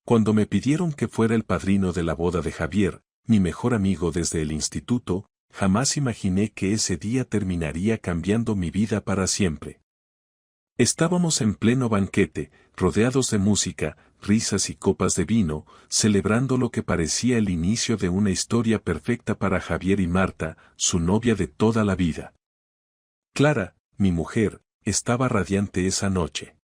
Cuando me pidieron que fuera el padrino de la boda de Javier, mi mejor amigo desde el instituto, jamás imaginé que ese día terminaría cambiando mi vida para siempre. Estábamos en pleno banquete, rodeados de música, risas y copas de vino, celebrando lo que parecía el inicio de una historia perfecta para Javier y Marta, su novia de toda la vida. Clara, mi mujer, estaba radiante esa noche.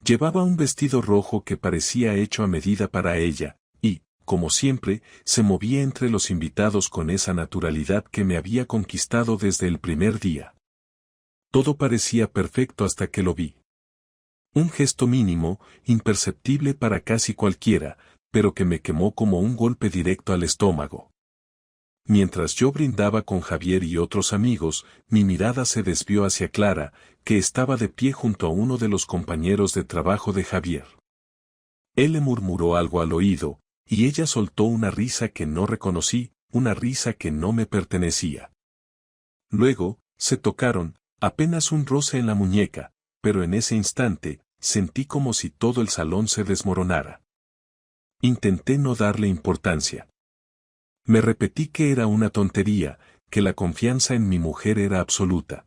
Llevaba un vestido rojo que parecía hecho a medida para ella, y, como siempre, se movía entre los invitados con esa naturalidad que me había conquistado desde el primer día. Todo parecía perfecto hasta que lo vi. Un gesto mínimo, imperceptible para casi cualquiera, pero que me quemó como un golpe directo al estómago. Mientras yo brindaba con Javier y otros amigos, mi mirada se desvió hacia Clara, que estaba de pie junto a uno de los compañeros de trabajo de Javier. Él le murmuró algo al oído, y ella soltó una risa que no reconocí, una risa que no me pertenecía. Luego, se tocaron, apenas un roce en la muñeca, pero en ese instante, sentí como si todo el salón se desmoronara. Intenté no darle importancia. Me repetí que era una tontería, que la confianza en mi mujer era absoluta.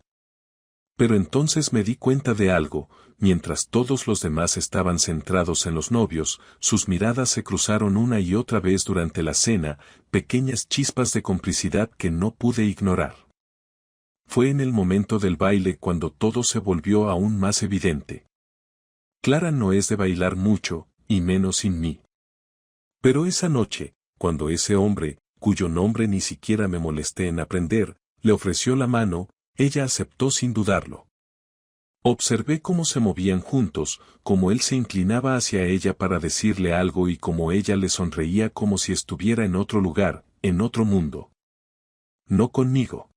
Pero entonces me di cuenta de algo, mientras todos los demás estaban centrados en los novios, sus miradas se cruzaron una y otra vez durante la cena, pequeñas chispas de complicidad que no pude ignorar. Fue en el momento del baile cuando todo se volvió aún más evidente. Clara no es de bailar mucho, y menos sin mí. Pero esa noche, cuando ese hombre, cuyo nombre ni siquiera me molesté en aprender, le ofreció la mano, ella aceptó sin dudarlo. Observé cómo se movían juntos, cómo él se inclinaba hacia ella para decirle algo y cómo ella le sonreía como si estuviera en otro lugar, en otro mundo. No conmigo.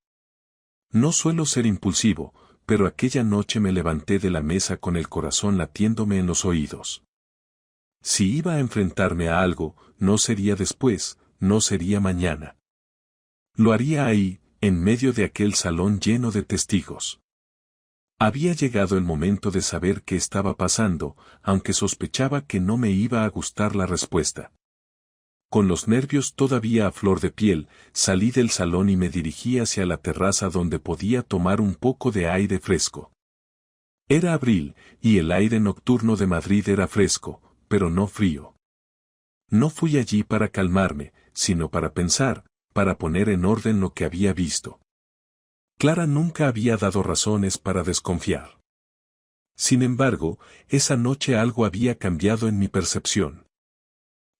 No suelo ser impulsivo, pero aquella noche me levanté de la mesa con el corazón latiéndome en los oídos. Si iba a enfrentarme a algo, no sería después, no sería mañana. Lo haría ahí, en medio de aquel salón lleno de testigos. Había llegado el momento de saber qué estaba pasando, aunque sospechaba que no me iba a gustar la respuesta. Con los nervios todavía a flor de piel, salí del salón y me dirigí hacia la terraza donde podía tomar un poco de aire fresco. Era abril, y el aire nocturno de Madrid era fresco, pero no frío. No fui allí para calmarme, sino para pensar, para poner en orden lo que había visto. Clara nunca había dado razones para desconfiar. Sin embargo, esa noche algo había cambiado en mi percepción.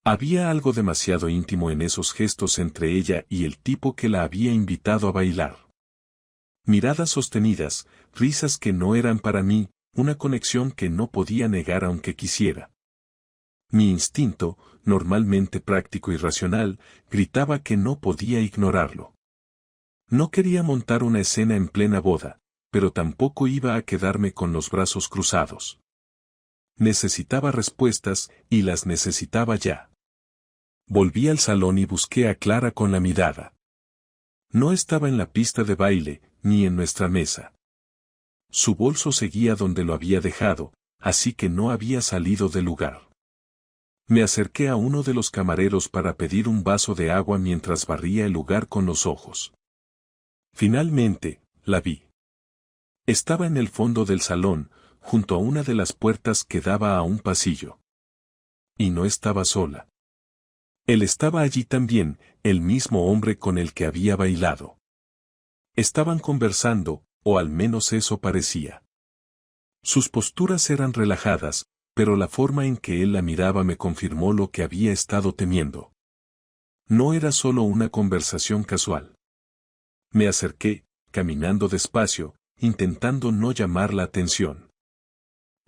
Había algo demasiado íntimo en esos gestos entre ella y el tipo que la había invitado a bailar. Miradas sostenidas, risas que no eran para mí, una conexión que no podía negar aunque quisiera. Mi instinto, normalmente práctico y racional, gritaba que no podía ignorarlo. No quería montar una escena en plena boda, pero tampoco iba a quedarme con los brazos cruzados. Necesitaba respuestas, y las necesitaba ya. Volví al salón y busqué a Clara con la mirada. No estaba en la pista de baile, ni en nuestra mesa. Su bolso seguía donde lo había dejado, así que no había salido del lugar. Me acerqué a uno de los camareros para pedir un vaso de agua mientras barría el lugar con los ojos. Finalmente, la vi. Estaba en el fondo del salón, junto a una de las puertas que daba a un pasillo. Y no estaba sola. Él estaba allí también, el mismo hombre con el que había bailado. Estaban conversando, o al menos eso parecía. Sus posturas eran relajadas, pero la forma en que él la miraba me confirmó lo que había estado temiendo. No era solo una conversación casual. Me acerqué, caminando despacio, intentando no llamar la atención.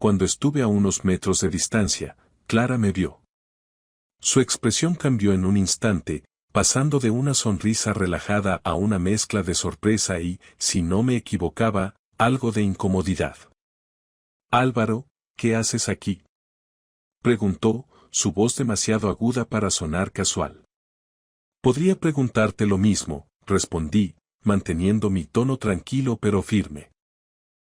Cuando estuve a unos metros de distancia, Clara me vio. Su expresión cambió en un instante, pasando de una sonrisa relajada a una mezcla de sorpresa y, si no me equivocaba, algo de incomodidad. «Álvaro, ¿qué haces aquí?», preguntó, su voz demasiado aguda para sonar casual. «Podría preguntarte lo mismo», respondí, manteniendo mi tono tranquilo pero firme.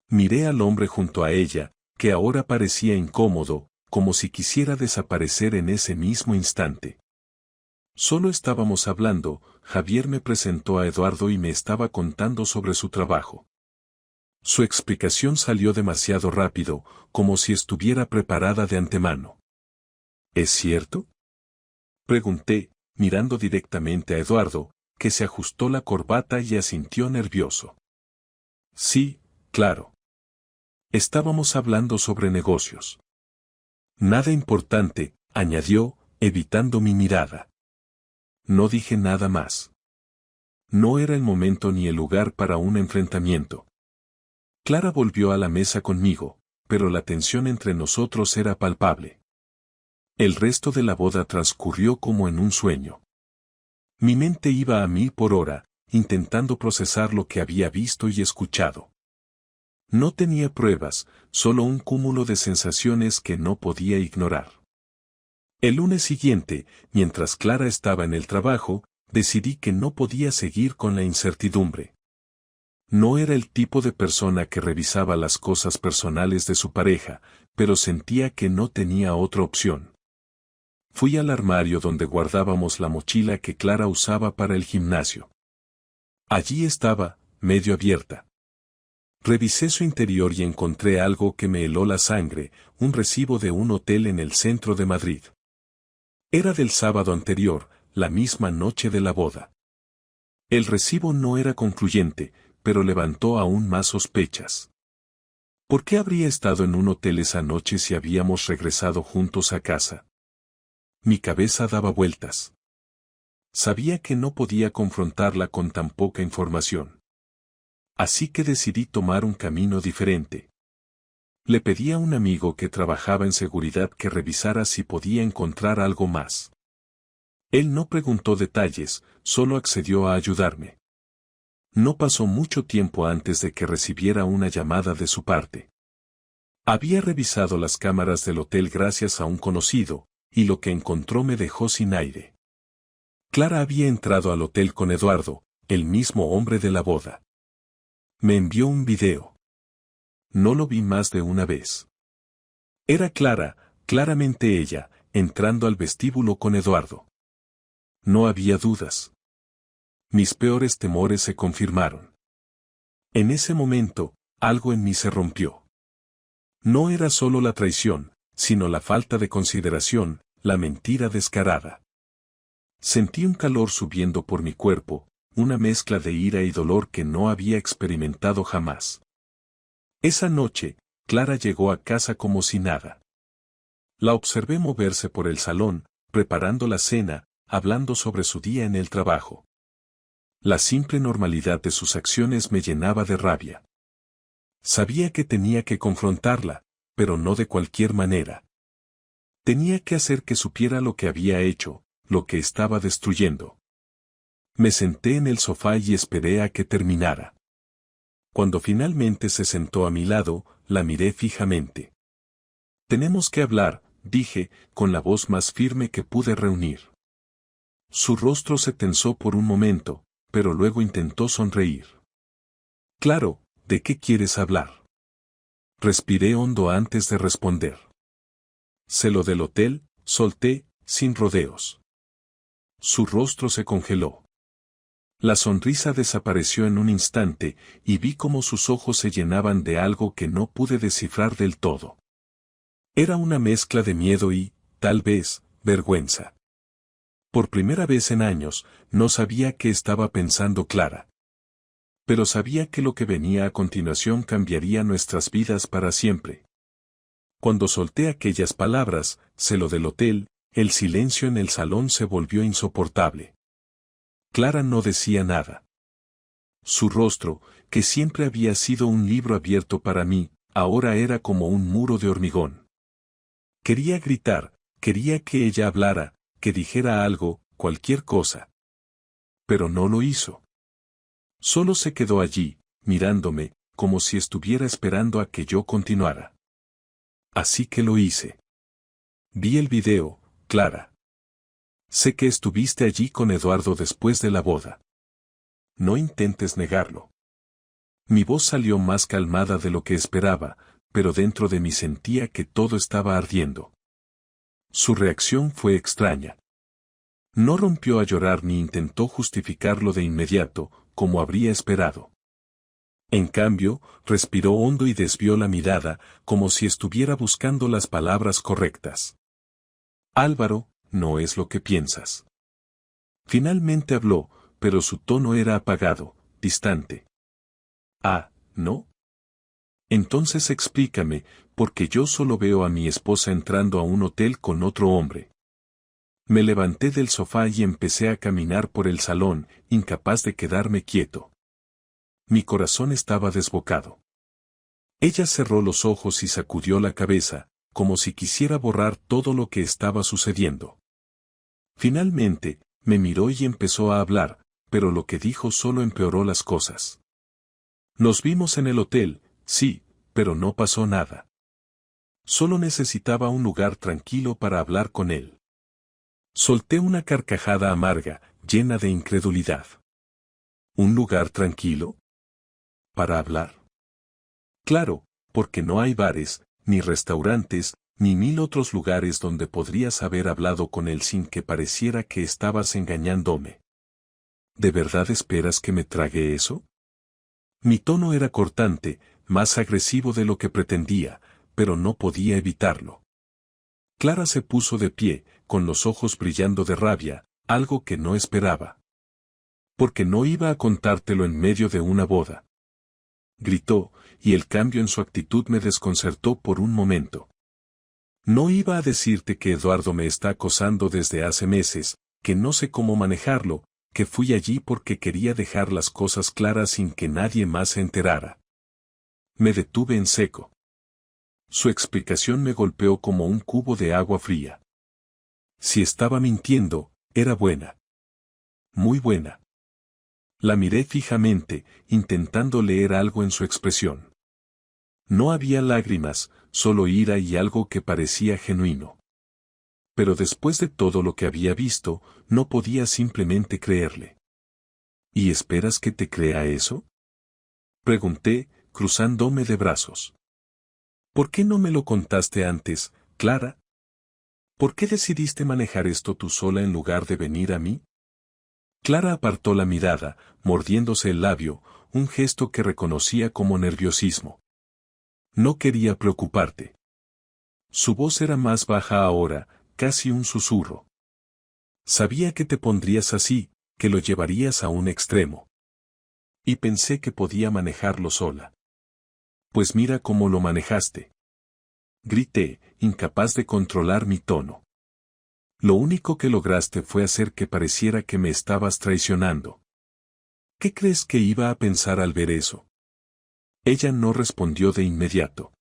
Miré al hombre junto a ella, que ahora parecía incómodo, como si quisiera desaparecer en ese mismo instante. Solo estábamos hablando, Javier me presentó a Eduardo y me estaba contando sobre su trabajo. Su explicación salió demasiado rápido, como si estuviera preparada de antemano. ¿Es cierto?, pregunté, mirando directamente a Eduardo, que se ajustó la corbata y asintió nervioso. Sí, claro. Estábamos hablando sobre negocios. Nada importante, añadió, evitando mi mirada. No dije nada más. No era el momento ni el lugar para un enfrentamiento. Clara volvió a la mesa conmigo, pero la tensión entre nosotros era palpable. El resto de la boda transcurrió como en un sueño. Mi mente iba a 1000 por hora, intentando procesar lo que había visto y escuchado. No tenía pruebas, solo un cúmulo de sensaciones que no podía ignorar. El lunes siguiente, mientras Clara estaba en el trabajo, decidí que no podía seguir con la incertidumbre. No era el tipo de persona que revisaba las cosas personales de su pareja, pero sentía que no tenía otra opción. Fui al armario donde guardábamos la mochila que Clara usaba para el gimnasio. Allí estaba, medio abierta. Revisé su interior y encontré algo que me heló la sangre, un recibo de un hotel en el centro de Madrid. Era del sábado anterior, la misma noche de la boda. El recibo no era concluyente, pero levantó aún más sospechas. ¿Por qué habría estado en un hotel esa noche si habíamos regresado juntos a casa? Mi cabeza daba vueltas. Sabía que no podía confrontarla con tan poca información. Así que decidí tomar un camino diferente. Le pedí a un amigo que trabajaba en seguridad que revisara si podía encontrar algo más. Él no preguntó detalles, solo accedió a ayudarme. No pasó mucho tiempo antes de que recibiera una llamada de su parte. Había revisado las cámaras del hotel gracias a un conocido, y lo que encontró me dejó sin aire. Clara había entrado al hotel con Eduardo, el mismo hombre de la boda. Me envió un video. No lo vi más de una vez. Era Clara, claramente ella, entrando al vestíbulo con Eduardo. No había dudas. Mis peores temores se confirmaron. En ese momento, algo en mí se rompió. No era solo la traición, sino la falta de consideración, la mentira descarada. Sentí un calor subiendo por mi cuerpo, una mezcla de ira y dolor que no había experimentado jamás. Esa noche, Clara llegó a casa como si nada. La observé moverse por el salón, preparando la cena, hablando sobre su día en el trabajo. La simple normalidad de sus acciones me llenaba de rabia. Sabía que tenía que confrontarla, pero no de cualquier manera. Tenía que hacer que supiera lo que había hecho, lo que estaba destruyendo. Me senté en el sofá y esperé a que terminara. Cuando finalmente se sentó a mi lado, la miré fijamente. Tenemos que hablar, dije, con la voz más firme que pude reunir. Su rostro se tensó por un momento, pero luego intentó sonreír. Claro, ¿de qué quieres hablar? Respiré hondo antes de responder. Se lo del hotel, solté, sin rodeos. Su rostro se congeló. La sonrisa desapareció en un instante, y vi cómo sus ojos se llenaban de algo que no pude descifrar del todo. Era una mezcla de miedo y, tal vez, vergüenza. Por primera vez en años, no sabía qué estaba pensando Clara. Pero sabía que lo que venía a continuación cambiaría nuestras vidas para siempre. Cuando solté aquellas palabras, se lo del hotel, el silencio en el salón se volvió insoportable. Clara no decía nada. Su rostro, que siempre había sido un libro abierto para mí, ahora era como un muro de hormigón. Quería gritar, quería que ella hablara, que dijera algo, cualquier cosa. Pero no lo hizo. Solo se quedó allí, mirándome, como si estuviera esperando a que yo continuara. Así que lo hice. Vi el video, Clara. Sé que estuviste allí con Eduardo después de la boda. No intentes negarlo. Mi voz salió más calmada de lo que esperaba, pero dentro de mí sentía que todo estaba ardiendo. Su reacción fue extraña. No rompió a llorar ni intentó justificarlo de inmediato, como habría esperado. En cambio, respiró hondo y desvió la mirada, como si estuviera buscando las palabras correctas. Álvaro, no es lo que piensas. Finalmente habló, pero su tono era apagado, distante. Ah, ¿no? Entonces explícame, porque yo solo veo a mi esposa entrando a un hotel con otro hombre. Me levanté del sofá y empecé a caminar por el salón, incapaz de quedarme quieto. Mi corazón estaba desbocado. Ella cerró los ojos y sacudió la cabeza, como si quisiera borrar todo lo que estaba sucediendo. Finalmente, me miró y empezó a hablar, pero lo que dijo solo empeoró las cosas. Nos vimos en el hotel, sí, pero no pasó nada. Solo necesitaba un lugar tranquilo para hablar con él. Solté una carcajada amarga, llena de incredulidad. ¿Un lugar tranquilo? ¿Para hablar? Claro, porque no hay bares, ni restaurantes, ni 1000 otros lugares donde podrías haber hablado con él sin que pareciera que estabas engañándome. ¿De verdad esperas que me trague eso? Mi tono era cortante, más agresivo de lo que pretendía, pero no podía evitarlo. Clara se puso de pie, con los ojos brillando de rabia, algo que no esperaba. Porque no iba a contártelo en medio de una boda. Gritó, y el cambio en su actitud me desconcertó por un momento. No iba a decirte que Eduardo me está acosando desde hace meses, que no sé cómo manejarlo, que fui allí porque quería dejar las cosas claras sin que nadie más se enterara. Me detuve en seco. Su explicación me golpeó como un cubo de agua fría. Si estaba mintiendo, era buena. Muy buena. La miré fijamente, intentando leer algo en su expresión. No había lágrimas, solo ira y algo que parecía genuino. Pero después de todo lo que había visto, no podía simplemente creerle. ¿Y esperas que te crea eso? Pregunté, cruzándome de brazos. ¿Por qué no me lo contaste antes, Clara? ¿Por qué decidiste manejar esto tú sola en lugar de venir a mí? Clara apartó la mirada, mordiéndose el labio, un gesto que reconocía como nerviosismo. No quería preocuparte. Su voz era más baja ahora, casi un susurro. Sabía que te pondrías así, que lo llevarías a un extremo. Y pensé que podía manejarlo sola. Pues mira cómo lo manejaste. Grité, incapaz de controlar mi tono. Lo único que lograste fue hacer que pareciera que me estabas traicionando. ¿Qué crees que iba a pensar al ver eso? Ella no respondió de inmediato.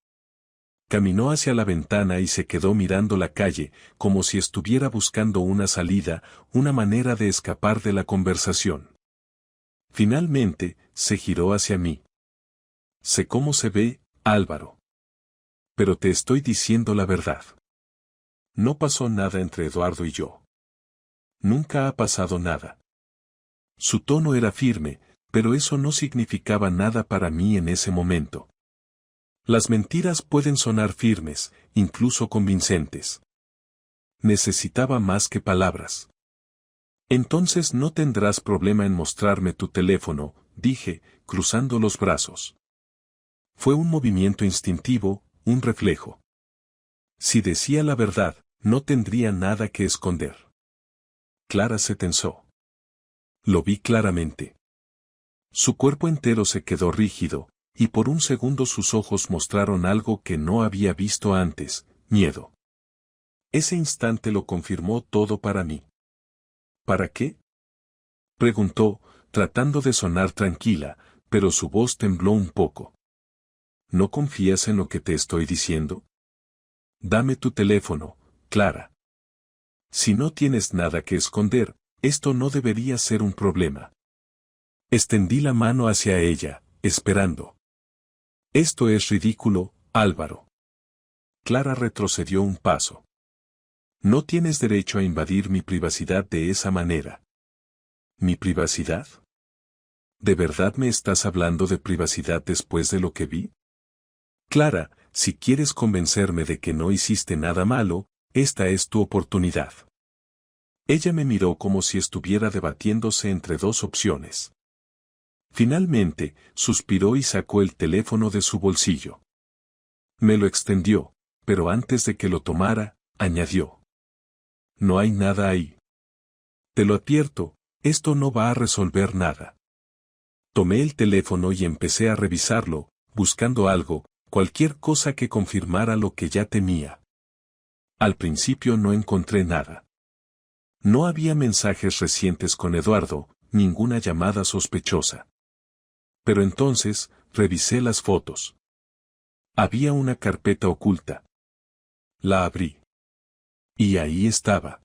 Caminó hacia la ventana y se quedó mirando la calle, como si estuviera buscando una salida, una manera de escapar de la conversación. Finalmente, se giró hacia mí. Sé cómo se ve, Álvaro. Pero te estoy diciendo la verdad. No pasó nada entre Eduardo y yo. Nunca ha pasado nada. Su tono era firme, pero eso no significaba nada para mí en ese momento. Las mentiras pueden sonar firmes, incluso convincentes. Necesitaba más que palabras. Entonces no tendrás problema en mostrarme tu teléfono, dije, cruzando los brazos. Fue un movimiento instintivo, un reflejo. Si decía la verdad, no tendría nada que esconder. Clara se tensó. Lo vi claramente. Su cuerpo entero se quedó rígido, y por un segundo sus ojos mostraron algo que no había visto antes, miedo. Ese instante lo confirmó todo para mí. ¿Para qué? Preguntó, tratando de sonar tranquila, pero su voz tembló un poco. ¿No confías en lo que te estoy diciendo? Dame tu teléfono, Clara. Si no tienes nada que esconder, esto no debería ser un problema. Extendí la mano hacia ella, esperando. Esto es ridículo, Álvaro. Clara retrocedió un paso. No tienes derecho a invadir mi privacidad de esa manera. ¿Mi privacidad? ¿De verdad me estás hablando de privacidad después de lo que vi? Clara, si quieres convencerme de que no hiciste nada malo, esta es tu oportunidad. Ella me miró como si estuviera debatiéndose entre dos opciones. Finalmente, suspiró y sacó el teléfono de su bolsillo. Me lo extendió, pero antes de que lo tomara, añadió. No hay nada ahí. Te lo advierto, esto no va a resolver nada. Tomé el teléfono y empecé a revisarlo, buscando algo, cualquier cosa que confirmara lo que ya temía. Al principio no encontré nada. No había mensajes recientes con Eduardo, ninguna llamada sospechosa. Pero entonces, revisé las fotos. Había una carpeta oculta. La abrí. Y ahí estaba.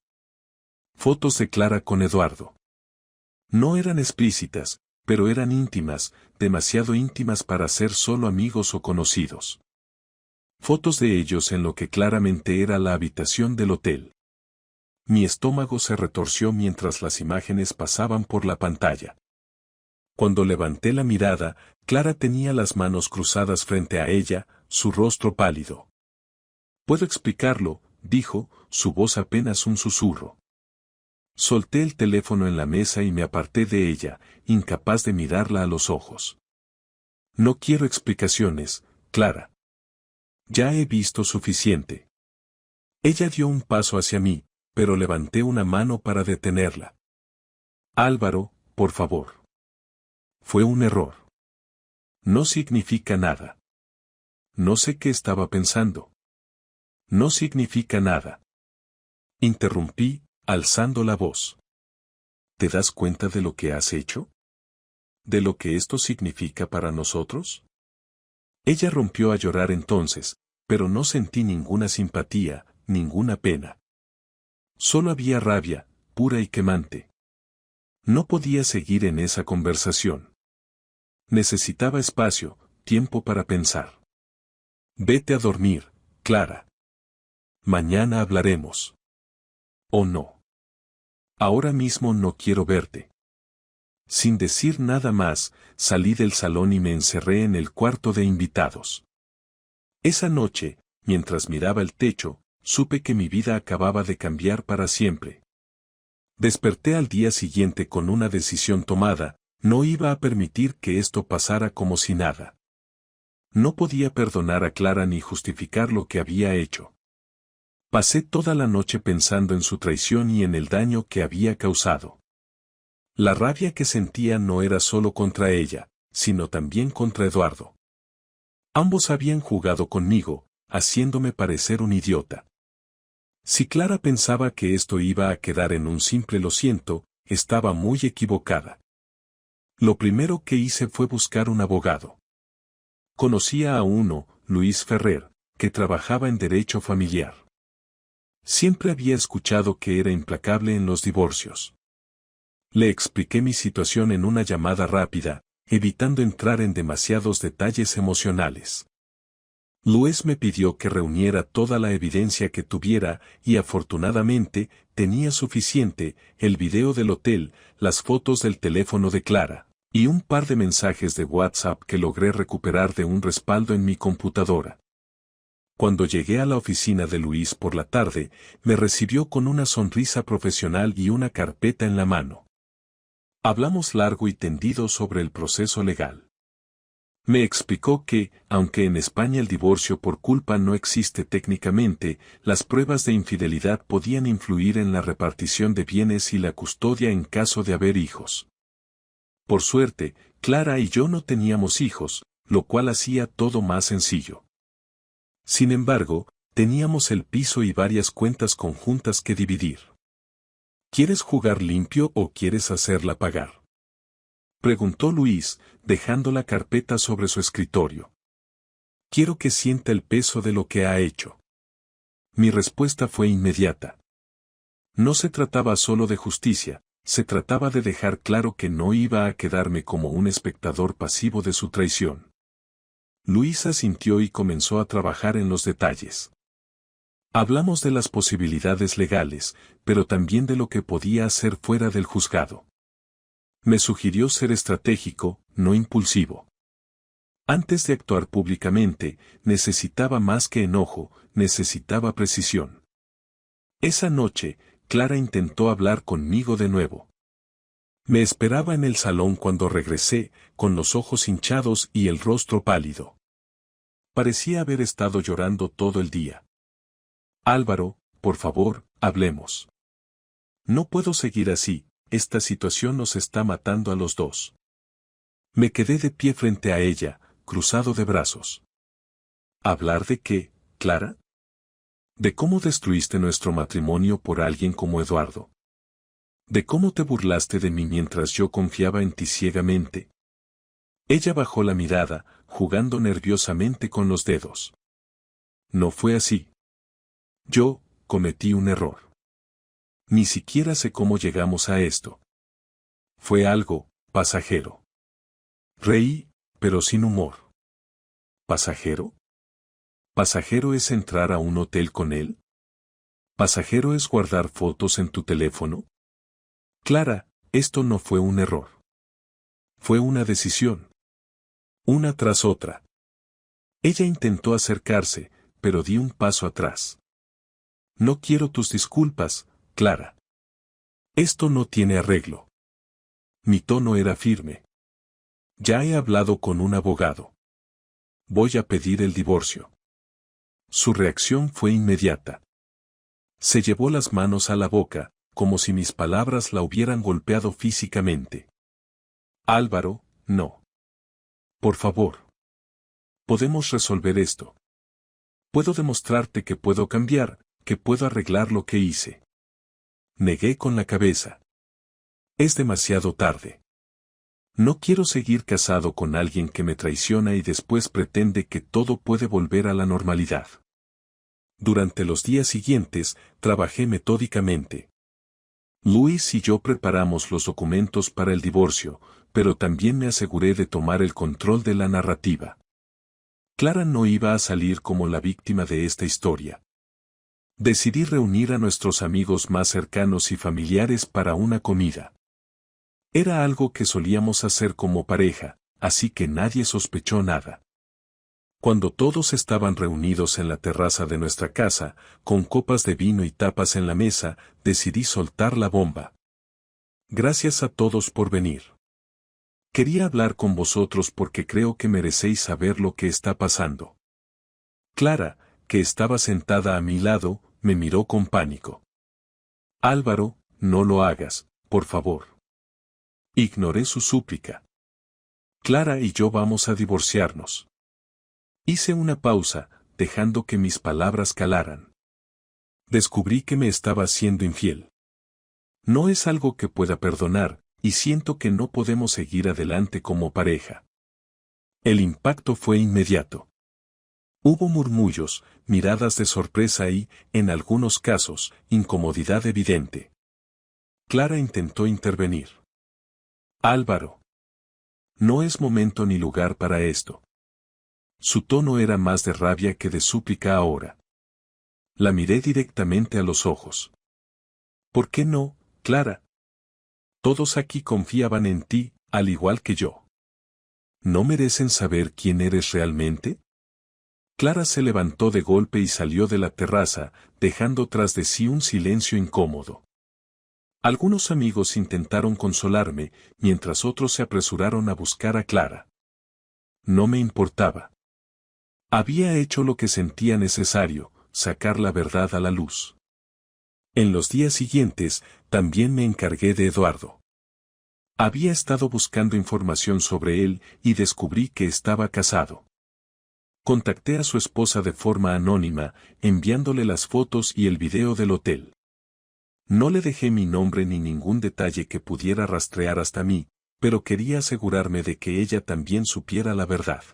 Fotos de Clara con Eduardo. No eran explícitas, pero eran íntimas, demasiado íntimas para ser solo amigos o conocidos. Fotos de ellos en lo que claramente era la habitación del hotel. Mi estómago se retorció mientras las imágenes pasaban por la pantalla. Cuando levanté la mirada, Clara tenía las manos cruzadas frente a ella, su rostro pálido. «Puedo explicarlo», dijo, su voz apenas un susurro. Solté el teléfono en la mesa y me aparté de ella, incapaz de mirarla a los ojos. «No quiero explicaciones, Clara. Ya he visto suficiente». Ella dio un paso hacia mí, pero levanté una mano para detenerla. «Álvaro, por favor. Fue un error. No significa nada. No sé qué estaba pensando. No significa nada». Interrumpí, alzando la voz. ¿Te das cuenta de lo que has hecho? ¿De lo que esto significa para nosotros? Ella rompió a llorar entonces, pero no sentí ninguna simpatía, ninguna pena. Solo había rabia, pura y quemante. No podía seguir en esa conversación. Necesitaba espacio, tiempo para pensar. Vete a dormir, Clara. Mañana hablaremos. ¿O no? Ahora mismo no quiero verte. Sin decir nada más, salí del salón y me encerré en el cuarto de invitados. Esa noche, mientras miraba el techo, supe que mi vida acababa de cambiar para siempre. Desperté al día siguiente con una decisión tomada, no iba a permitir que esto pasara como si nada. No podía perdonar a Clara ni justificar lo que había hecho. Pasé toda la noche pensando en su traición y en el daño que había causado. La rabia que sentía no era solo contra ella, sino también contra Eduardo. Ambos habían jugado conmigo, haciéndome parecer un idiota. Si Clara pensaba que esto iba a quedar en un simple lo siento, estaba muy equivocada. Lo primero que hice fue buscar un abogado. Conocía a uno, Luis Ferrer, que trabajaba en derecho familiar. Siempre había escuchado que era implacable en los divorcios. Le expliqué mi situación en una llamada rápida, evitando entrar en demasiados detalles emocionales. Luis me pidió que reuniera toda la evidencia que tuviera y afortunadamente tenía suficiente: el video del hotel, las fotos del teléfono de Clara, y un par de mensajes de WhatsApp que logré recuperar de un respaldo en mi computadora. Cuando llegué a la oficina de Luis por la tarde, me recibió con una sonrisa profesional y una carpeta en la mano. Hablamos largo y tendido sobre el proceso legal. Me explicó que, aunque en España el divorcio por culpa no existe técnicamente, las pruebas de infidelidad podían influir en la repartición de bienes y la custodia en caso de haber hijos. Por suerte, Clara y yo no teníamos hijos, lo cual hacía todo más sencillo. Sin embargo, teníamos el piso y varias cuentas conjuntas que dividir. ¿Quieres jugar limpio o quieres hacerla pagar?, preguntó Luis, dejando la carpeta sobre su escritorio. Quiero que sienta el peso de lo que ha hecho. Mi respuesta fue inmediata. No se trataba solo de justicia, se trataba de dejar claro que no iba a quedarme como un espectador pasivo de su traición. Luis asintió y comenzó a trabajar en los detalles. Hablamos de las posibilidades legales, pero también de lo que podía hacer fuera del juzgado. Me sugirió ser estratégico, no impulsivo. Antes de actuar públicamente, necesitaba más que enojo, necesitaba precisión. Esa noche, Clara intentó hablar conmigo de nuevo. Me esperaba en el salón cuando regresé, con los ojos hinchados y el rostro pálido. Parecía haber estado llorando todo el día. Álvaro, por favor, hablemos. No puedo seguir así, esta situación nos está matando a los dos. Me quedé de pie frente a ella, cruzado de brazos. ¿Hablar de qué, Clara? ¿De cómo destruiste nuestro matrimonio por alguien como Eduardo? ¿De cómo te burlaste de mí mientras yo confiaba en ti ciegamente? Ella bajó la mirada, jugando nerviosamente con los dedos. No fue así. Yo cometí un error. Ni siquiera sé cómo llegamos a esto. Fue algo pasajero. Reí, pero sin humor. ¿Pasajero? ¿Pasajero es entrar a un hotel con él? ¿Pasajero es guardar fotos en tu teléfono? Clara, esto no fue un error. Fue una decisión. Una tras otra. Ella intentó acercarse, pero di un paso atrás. No quiero tus disculpas, Clara. Esto no tiene arreglo. Mi tono era firme. Ya he hablado con un abogado. Voy a pedir el divorcio. Su reacción fue inmediata. Se llevó las manos a la boca, como si mis palabras la hubieran golpeado físicamente. Álvaro, no. Por favor. Podemos resolver esto. Puedo demostrarte que puedo cambiar, que puedo arreglar lo que hice. Negué con la cabeza. Es demasiado tarde. No quiero seguir casado con alguien que me traiciona y después pretende que todo puede volver a la normalidad. Durante los días siguientes, trabajé metódicamente. Luis y yo preparamos los documentos para el divorcio, pero también me aseguré de tomar el control de la narrativa. Clara no iba a salir como la víctima de esta historia. Decidí reunir a nuestros amigos más cercanos y familiares para una comida. Era algo que solíamos hacer como pareja, así que nadie sospechó nada. Cuando todos estaban reunidos en la terraza de nuestra casa, con copas de vino y tapas en la mesa, decidí soltar la bomba. Gracias a todos por venir. Quería hablar con vosotros porque creo que merecéis saber lo que está pasando. Clara, que estaba sentada a mi lado, me miró con pánico. Álvaro, no lo hagas, por favor. Ignoré su súplica. Clara y yo vamos a divorciarnos. Hice una pausa, dejando que mis palabras calaran. Descubrí que me estaba siendo infiel. No es algo que pueda perdonar, y siento que no podemos seguir adelante como pareja. El impacto fue inmediato. Hubo murmullos, miradas de sorpresa y, en algunos casos, incomodidad evidente. Clara intentó intervenir. Álvaro. No es momento ni lugar para esto. Su tono era más de rabia que de súplica ahora. La miré directamente a los ojos. ¿Por qué no, Clara? Todos aquí confiaban en ti, al igual que yo. ¿No merecen saber quién eres realmente? Clara se levantó de golpe y salió de la terraza, dejando tras de sí un silencio incómodo. Algunos amigos intentaron consolarme, mientras otros se apresuraron a buscar a Clara. No me importaba. Había hecho lo que sentía necesario, sacar la verdad a la luz. En los días siguientes, también me encargué de Eduardo. Había estado buscando información sobre él y descubrí que estaba casado. Contacté a su esposa de forma anónima, enviándole las fotos y el video del hotel. No le dejé mi nombre ni ningún detalle que pudiera rastrear hasta mí, pero quería asegurarme de que ella también supiera la verdad.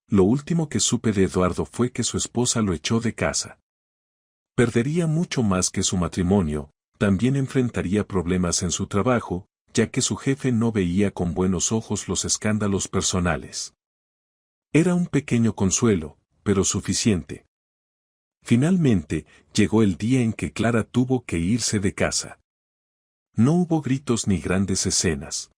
Lo último que supe de Eduardo fue que su esposa lo echó de casa. Perdería mucho más que su matrimonio, también enfrentaría problemas en su trabajo, ya que su jefe no veía con buenos ojos los escándalos personales. Era un pequeño consuelo, pero suficiente. Finalmente, llegó el día en que Clara tuvo que irse de casa. No hubo gritos ni grandes escenas.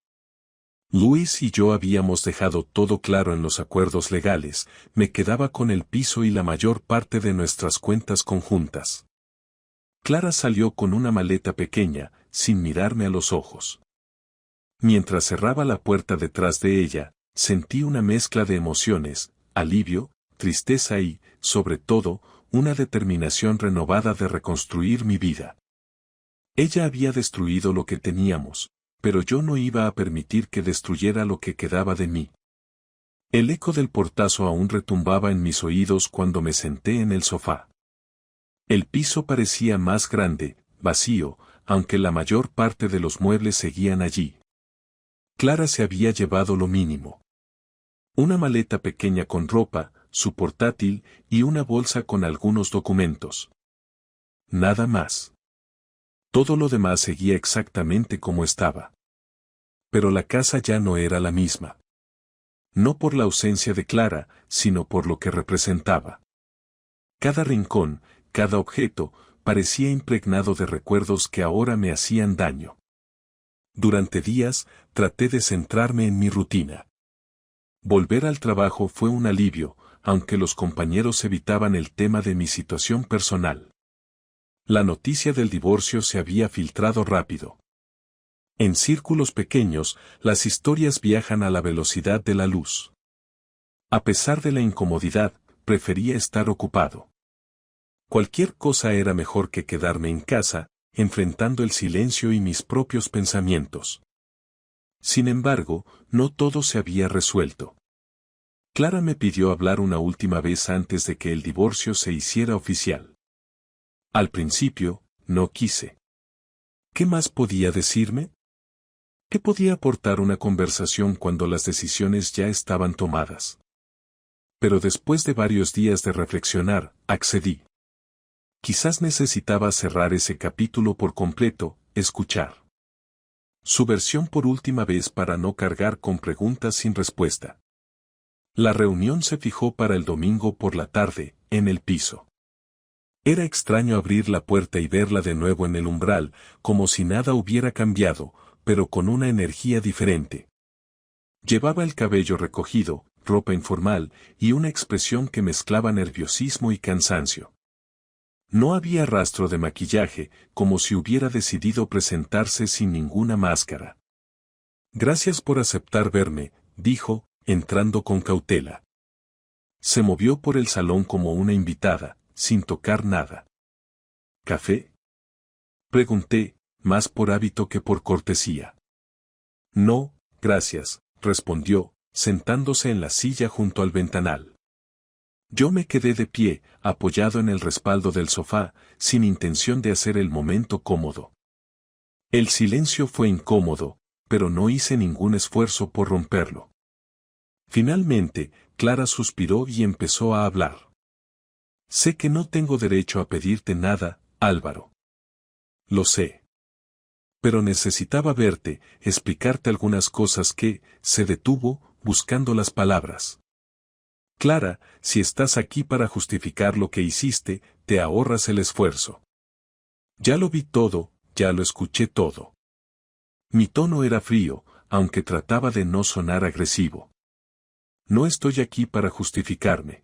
Luis y yo habíamos dejado todo claro en los acuerdos legales, me quedaba con el piso y la mayor parte de nuestras cuentas conjuntas. Clara salió con una maleta pequeña, sin mirarme a los ojos. Mientras cerraba la puerta detrás de ella, sentí una mezcla de emociones, alivio, tristeza y, sobre todo, una determinación renovada de reconstruir mi vida. Ella había destruido lo que teníamos, pero yo no iba a permitir que destruyera lo que quedaba de mí. El eco del portazo aún retumbaba en mis oídos cuando me senté en el sofá. El piso parecía más grande, vacío, aunque la mayor parte de los muebles seguían allí. Clara se había llevado lo mínimo. Una maleta pequeña con ropa, su portátil y una bolsa con algunos documentos. Nada más. Todo lo demás seguía exactamente como estaba. Pero la casa ya no era la misma. No por la ausencia de Clara, sino por lo que representaba. Cada rincón, cada objeto, parecía impregnado de recuerdos que ahora me hacían daño. Durante días, traté de centrarme en mi rutina. Volver al trabajo fue un alivio, aunque los compañeros evitaban el tema de mi situación personal. La noticia del divorcio se había filtrado rápido. En círculos pequeños, las historias viajan a la velocidad de la luz. A pesar de la incomodidad, prefería estar ocupado. Cualquier cosa era mejor que quedarme en casa, enfrentando el silencio y mis propios pensamientos. Sin embargo, no todo se había resuelto. Clara me pidió hablar una última vez antes de que el divorcio se hiciera oficial. Al principio, no quise. ¿Qué más podía decirme? ¿Qué podía aportar una conversación cuando las decisiones ya estaban tomadas? Pero después de varios días de reflexionar, accedí. Quizás necesitaba cerrar ese capítulo por completo, escuchar su versión por última vez para no cargar con preguntas sin respuesta. La reunión se fijó para el domingo por la tarde, en el piso. Era extraño abrir la puerta y verla de nuevo en el umbral, como si nada hubiera cambiado, pero con una energía diferente. Llevaba el cabello recogido, ropa informal, y una expresión que mezclaba nerviosismo y cansancio. No había rastro de maquillaje, como si hubiera decidido presentarse sin ninguna máscara. Gracias por aceptar verme, dijo, entrando con cautela. Se movió por el salón como una invitada, sin tocar nada. ¿Café? Pregunté, más por hábito que por cortesía. No, gracias, respondió, sentándose en la silla junto al ventanal. Yo me quedé de pie, apoyado en el respaldo del sofá, sin intención de hacer el momento cómodo. El silencio fue incómodo, pero no hice ningún esfuerzo por romperlo. Finalmente, Clara suspiró y empezó a hablar. Sé que no tengo derecho a pedirte nada, Álvaro. Lo sé. Pero necesitaba verte, explicarte algunas cosas que, se detuvo, buscando las palabras. Clara, si estás aquí para justificar lo que hiciste, te ahorras el esfuerzo. Ya lo vi todo, ya lo escuché todo. Mi tono era frío, aunque trataba de no sonar agresivo. No estoy aquí para justificarme.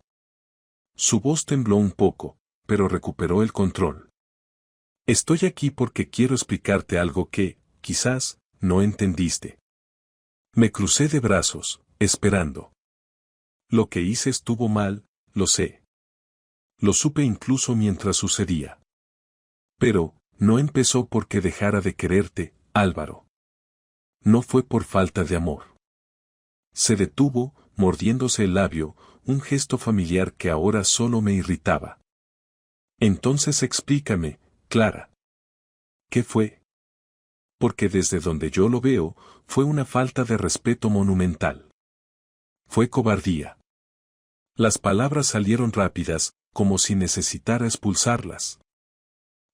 Su voz tembló un poco, pero recuperó el control. Estoy aquí porque quiero explicarte algo que, quizás, no entendiste. Me crucé de brazos, esperando. Lo que hice estuvo mal, lo sé. Lo supe incluso mientras sucedía. Pero, no empezó porque dejara de quererte, Álvaro. No fue por falta de amor. Se detuvo, mordiéndose el labio, un gesto familiar que ahora solo me irritaba. Entonces explícame, Clara. ¿Qué fue? Porque desde donde yo lo veo, fue una falta de respeto monumental. Fue cobardía. Las palabras salieron rápidas, como si necesitara expulsarlas.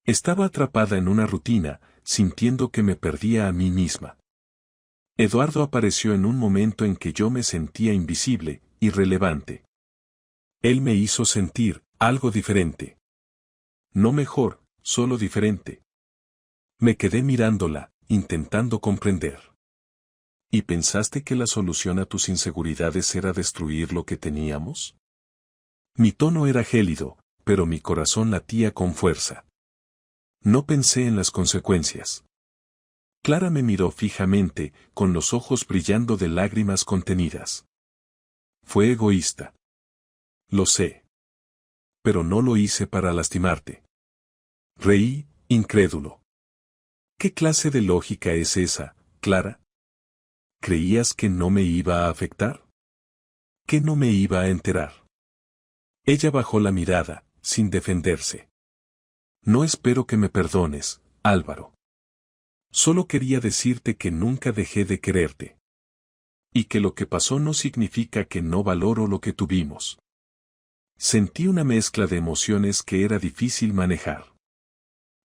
Estaba atrapada en una rutina, sintiendo que me perdía a mí misma. Eduardo apareció en un momento en que yo me sentía invisible, irrelevante. Él me hizo sentir algo diferente. No mejor, solo diferente. Me quedé mirándola, intentando comprender. ¿Y pensaste que la solución a tus inseguridades era destruir lo que teníamos? Mi tono era gélido, pero mi corazón latía con fuerza. No pensé en las consecuencias. Clara me miró fijamente, con los ojos brillando de lágrimas contenidas. Fue egoísta. Lo sé. Pero no lo hice para lastimarte. Reí, incrédulo. ¿Qué clase de lógica es esa, Clara? ¿Creías que no me iba a afectar? ¿Que no me iba a enterar? Ella bajó la mirada, sin defenderse. No espero que me perdones, Álvaro. Solo quería decirte que nunca dejé de quererte. Y que lo que pasó no significa que no valoro lo que tuvimos. Sentí una mezcla de emociones que era difícil manejar.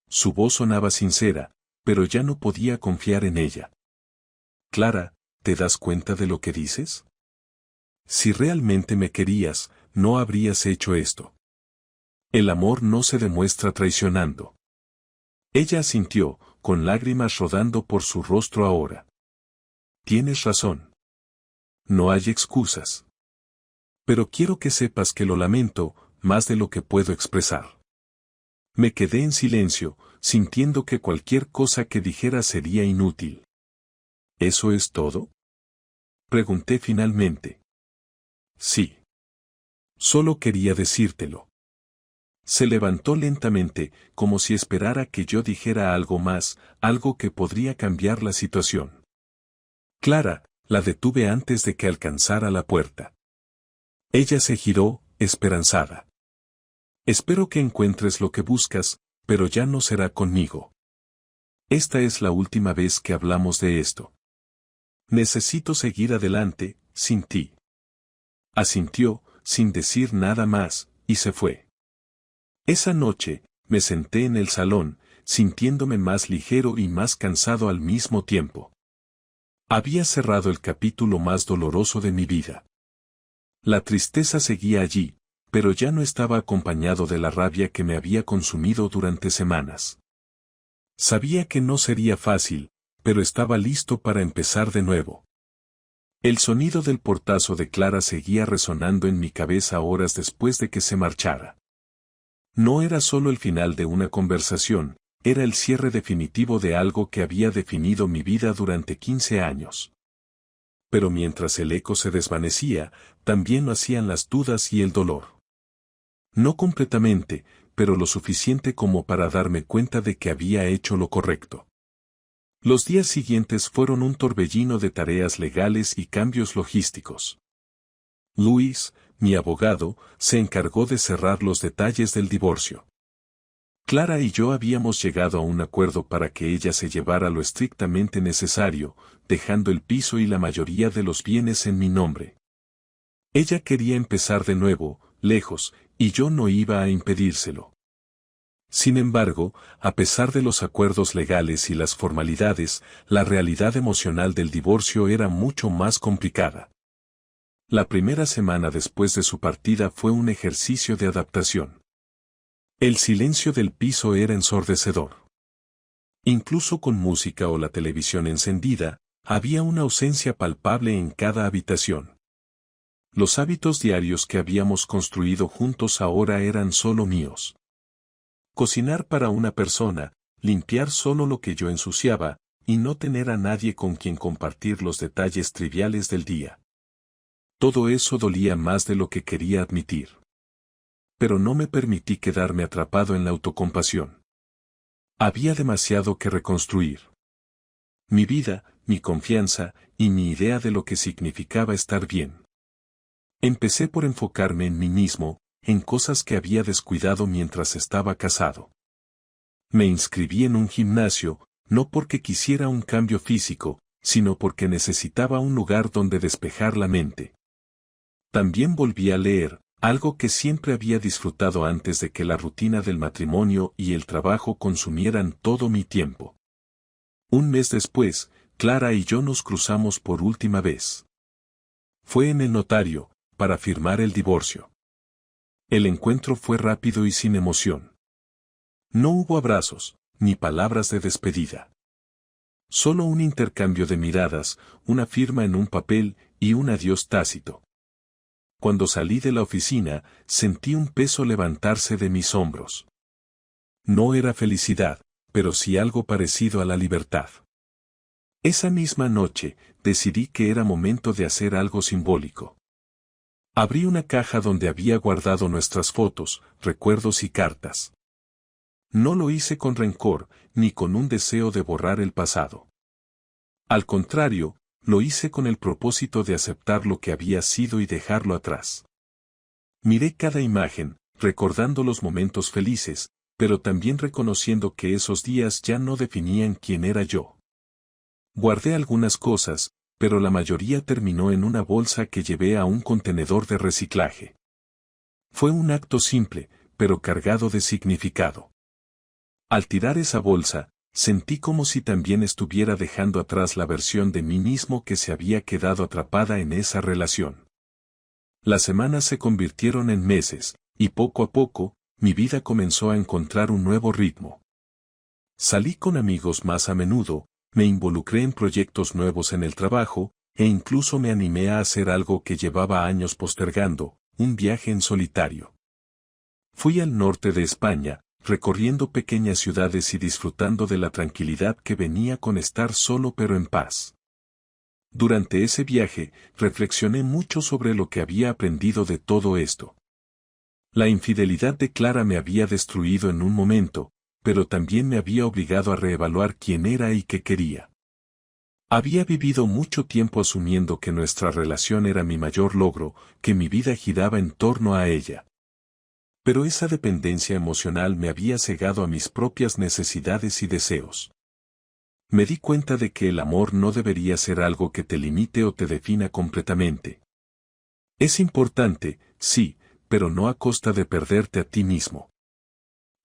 Su voz sonaba sincera, pero ya no podía confiar en ella. Clara, ¿te das cuenta de lo que dices? Si realmente me querías, no habrías hecho esto. El amor no se demuestra traicionando. Ella asintió, con lágrimas rodando por su rostro ahora. Tienes razón. No hay excusas. Pero quiero que sepas que lo lamento, más de lo que puedo expresar. Me quedé en silencio, sintiendo que cualquier cosa que dijera sería inútil. ¿Eso es todo? Pregunté finalmente. Sí. Solo quería decírtelo. Se levantó lentamente, como si esperara que yo dijera algo más, algo que podría cambiar la situación. Clara, la detuve antes de que alcanzara la puerta. Ella se giró, esperanzada. Espero que encuentres lo que buscas, pero ya no será conmigo. Esta es la última vez que hablamos de esto. Necesito seguir adelante, sin ti. Asintió, sin decir nada más, y se fue. Esa noche, me senté en el salón, sintiéndome más ligero y más cansado al mismo tiempo. Había cerrado el capítulo más doloroso de mi vida. La tristeza seguía allí, pero ya no estaba acompañado de la rabia que me había consumido durante semanas. Sabía que no sería fácil, pero estaba listo para empezar de nuevo. El sonido del portazo de Clara seguía resonando en mi cabeza horas después de que se marchara. No era solo el final de una conversación, era el cierre definitivo de algo que había definido mi vida durante 15 años. Pero mientras el eco se desvanecía, también lo hacían las dudas y el dolor. No completamente, pero lo suficiente como para darme cuenta de que había hecho lo correcto. Los días siguientes fueron un torbellino de tareas legales y cambios logísticos. Luis, mi abogado, se encargó de cerrar los detalles del divorcio. Clara y yo habíamos llegado a un acuerdo para que ella se llevara lo estrictamente necesario, dejando el piso y la mayoría de los bienes en mi nombre. Ella quería empezar de nuevo, lejos, y yo no iba a impedírselo. Sin embargo, a pesar de los acuerdos legales y las formalidades, la realidad emocional del divorcio era mucho más complicada. La primera semana después de su partida fue un ejercicio de adaptación. El silencio del piso era ensordecedor. Incluso con música o la televisión encendida, había una ausencia palpable en cada habitación. Los hábitos diarios que habíamos construido juntos ahora eran solo míos. Cocinar para una persona, limpiar solo lo que yo ensuciaba, y no tener a nadie con quien compartir los detalles triviales del día. Todo eso dolía más de lo que quería admitir. Pero no me permití quedarme atrapado en la autocompasión. Había demasiado que reconstruir. Mi vida, mi confianza, y mi idea de lo que significaba estar bien. Empecé por enfocarme en mí mismo, en cosas que había descuidado mientras estaba casado. Me inscribí en un gimnasio, no porque quisiera un cambio físico, sino porque necesitaba un lugar donde despejar la mente. También volví a leer, algo que siempre había disfrutado antes de que la rutina del matrimonio y el trabajo consumieran todo mi tiempo. Un mes después, Clara y yo nos cruzamos por última vez. Fue en el notario, para firmar el divorcio. El encuentro fue rápido y sin emoción. No hubo abrazos, ni palabras de despedida. Solo un intercambio de miradas, una firma en un papel y un adiós tácito. Cuando salí de la oficina, sentí un peso levantarse de mis hombros. No era felicidad, pero sí algo parecido a la libertad. Esa misma noche, decidí que era momento de hacer algo simbólico. Abrí una caja donde había guardado nuestras fotos, recuerdos y cartas. No lo hice con rencor, ni con un deseo de borrar el pasado. Al contrario, lo hice con el propósito de aceptar lo que había sido y dejarlo atrás. Miré cada imagen, recordando los momentos felices, pero también reconociendo que esos días ya no definían quién era yo. Guardé algunas cosas, pero la mayoría terminó en una bolsa que llevé a un contenedor de reciclaje. Fue un acto simple, pero cargado de significado. Al tirar esa bolsa, sentí como si también estuviera dejando atrás la versión de mí mismo que se había quedado atrapada en esa relación. Las semanas se convirtieron en meses, y poco a poco, mi vida comenzó a encontrar un nuevo ritmo. Salí con amigos más a menudo, me involucré en proyectos nuevos en el trabajo, e incluso me animé a hacer algo que llevaba años postergando, un viaje en solitario. Fui al norte de España, recorriendo pequeñas ciudades y disfrutando de la tranquilidad que venía con estar solo pero en paz. Durante ese viaje, reflexioné mucho sobre lo que había aprendido de todo esto. La infidelidad de Clara me había destruido en un momento, pero también me había obligado a reevaluar quién era y qué quería. Había vivido mucho tiempo asumiendo que nuestra relación era mi mayor logro, que mi vida giraba en torno a ella. Pero esa dependencia emocional me había cegado a mis propias necesidades y deseos. Me di cuenta de que el amor no debería ser algo que te limite o te defina completamente. Es importante, sí, pero no a costa de perderte a ti mismo.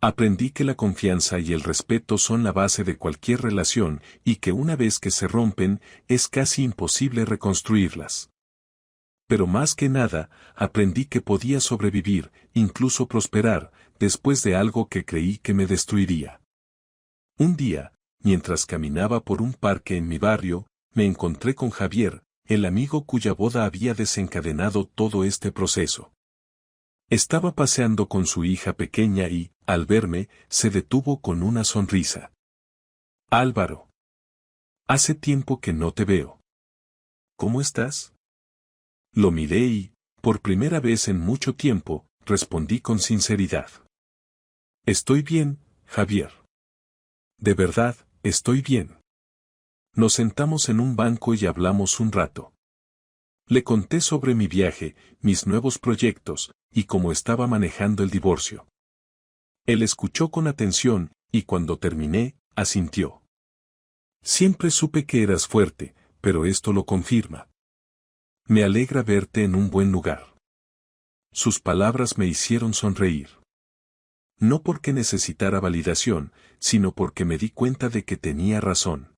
Aprendí que la confianza y el respeto son la base de cualquier relación y que una vez que se rompen, es casi imposible reconstruirlas. Pero más que nada, aprendí que podía sobrevivir, incluso prosperar, después de algo que creí que me destruiría. Un día, mientras caminaba por un parque en mi barrio, me encontré con Javier, el amigo cuya boda había desencadenado todo este proceso. Estaba paseando con su hija pequeña y, al verme, se detuvo con una sonrisa. Álvaro. Hace tiempo que no te veo. ¿Cómo estás? Lo miré y, por primera vez en mucho tiempo, respondí con sinceridad. Estoy bien, Javier. De verdad, estoy bien. Nos sentamos en un banco y hablamos un rato. Le conté sobre mi viaje, mis nuevos proyectos, y cómo estaba manejando el divorcio. Él escuchó con atención, y cuando terminé, asintió. Siempre supe que eras fuerte, pero esto lo confirma. Me alegra verte en un buen lugar. Sus palabras me hicieron sonreír. No porque necesitara validación, sino porque me di cuenta de que tenía razón.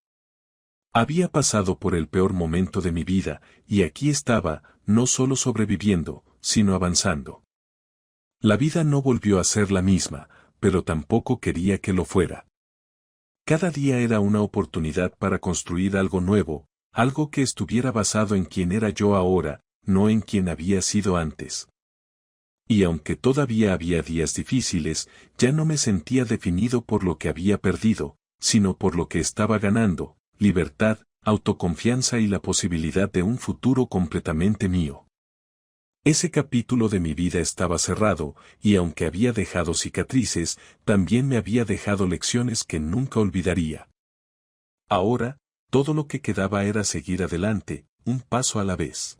Había pasado por el peor momento de mi vida, y aquí estaba, no solo sobreviviendo, sino avanzando. La vida no volvió a ser la misma, pero tampoco quería que lo fuera. Cada día era una oportunidad para construir algo nuevo, algo que estuviera basado en quién era yo ahora, no en quién había sido antes. Y aunque todavía había días difíciles, ya no me sentía definido por lo que había perdido, sino por lo que estaba ganando, libertad, autoconfianza y la posibilidad de un futuro completamente mío. Ese capítulo de mi vida estaba cerrado, y aunque había dejado cicatrices, también me había dejado lecciones que nunca olvidaría. Ahora, todo lo que quedaba era seguir adelante, un paso a la vez.